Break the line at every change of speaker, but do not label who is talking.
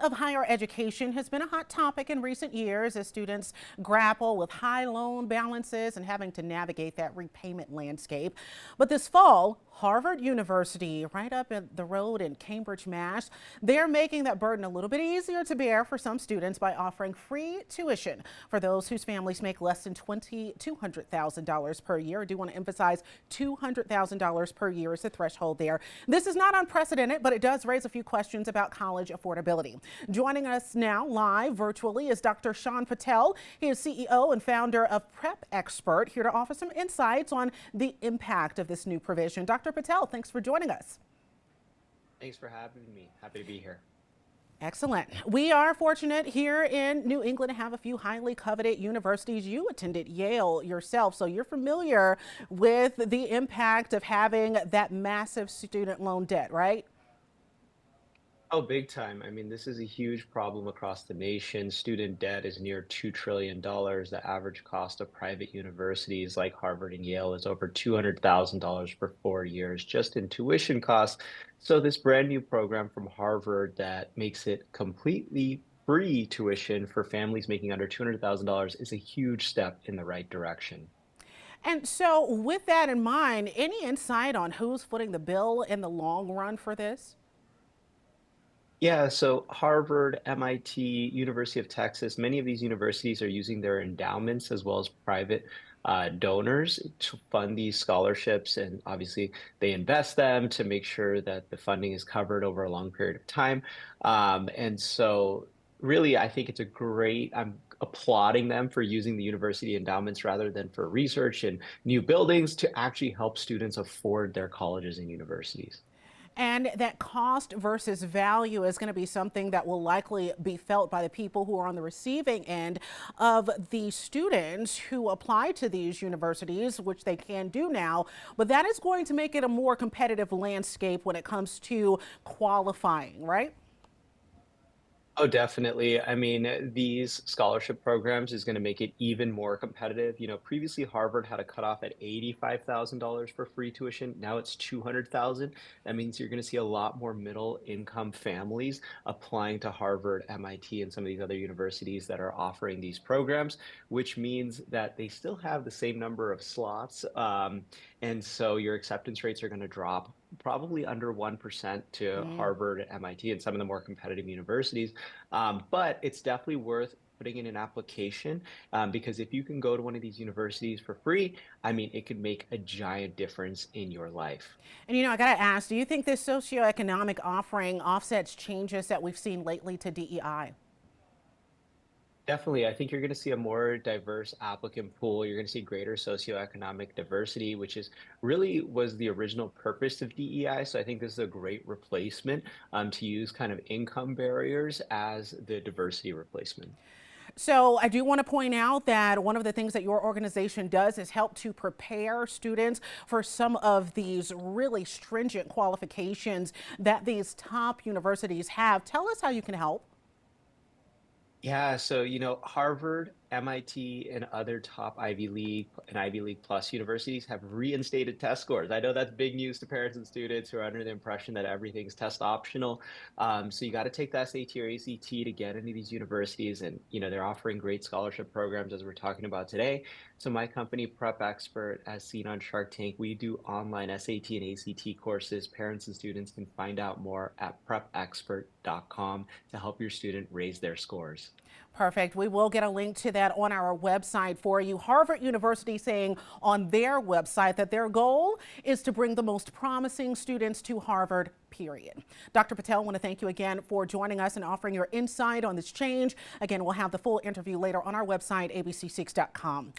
of higher education has been a hot topic in recent years as students grapple with high loan balances and having to navigate that repayment landscape. But this fall, Harvard University, right up the road in Cambridge, Mass, they're making that burden a little bit easier to bear for some students by offering free tuition for those whose families make less than $200,000 per year. I do want to emphasize $200,000 per year is the threshold there. This is not unprecedented, but it does raise a few questions about college affordability. Joining us now live virtually is Dr. Sean Patel. He is CEO and founder of Prep Expert, here to offer some insights on the impact of this new provision. Dr. Patel, thanks for joining us.
Thanks for having me. Happy to be here.
Excellent. We are fortunate here in New England to have a few highly coveted universities. You attended Yale yourself, so you're familiar with the impact of having that massive student loan debt, right?
Oh, big time. I mean, this is a huge problem across the nation. Student debt is near $2 trillion. The average cost of private universities like Harvard and Yale is over $200,000 for 4 years just in tuition costs. So this brand new program from Harvard that makes it completely free tuition for families making under $200,000 is a huge step in the right direction.
And so with that in mind, any insight on who's footing the bill in the long run for this?
Yeah, so Harvard, MIT, University of Texas, many of these universities are using their endowments as well as private donors to fund these scholarships. And obviously, they invest them to make sure that the funding is covered over a long period of time. Really, I think I'm applauding them for using the university endowments rather than for research and new buildings to actually help students afford their colleges and universities.
And that cost versus value is going to be something that will likely be felt by the people who are on the receiving end of the students who apply to these universities, which they can do now. But that is going to make it a more competitive landscape when it comes to qualifying, right?
Oh, definitely. I mean, these scholarship programs is going to make it even more competitive. You know, previously Harvard had a cutoff at $85,000 for free tuition. Now it's 200,000. That means you're going to see a lot more middle income families applying to Harvard, MIT, and some of these other universities that are offering these programs, which means that they still have the same number of slots. And so your acceptance rates are going to drop probably under 1% to Harvard, MIT, and some of the more competitive universities. But it's definitely worth putting in an application because if you can go to one of these universities for free, I mean, it could make a giant difference in your life.
And I got to ask, do you think this socioeconomic offering offsets changes that we've seen lately to DEI?
Definitely. I think you're going to see a more diverse applicant pool. You're going to see greater socioeconomic diversity, which is really was the original purpose of DEI. So I think this is a great replacement to use kind of income barriers as the diversity replacement.
So I do want to point out that one of the things that your organization does is help to prepare students for some of these really stringent qualifications that these top universities have. Tell us how you can help.
Yeah, so Harvard, MIT, and other top Ivy League and Ivy League Plus universities have reinstated test scores. I know that's big news to parents and students who are under the impression that everything's test optional. So you got to take the SAT or ACT to get into these universities, and they're offering great scholarship programs as we're talking about today. So my company, Prep Expert, as seen on Shark Tank, we do online SAT and ACT courses. Parents and students can find out more at prepexpert.com to help your student raise their scores.
Perfect. We will get a link to that on our website for you. Harvard University saying on their website that their goal is to bring the most promising students to Harvard, period. Dr. Patel, I want to thank you again for joining us and offering your insight on this change. Again, we'll have the full interview later on our website, abc6.com.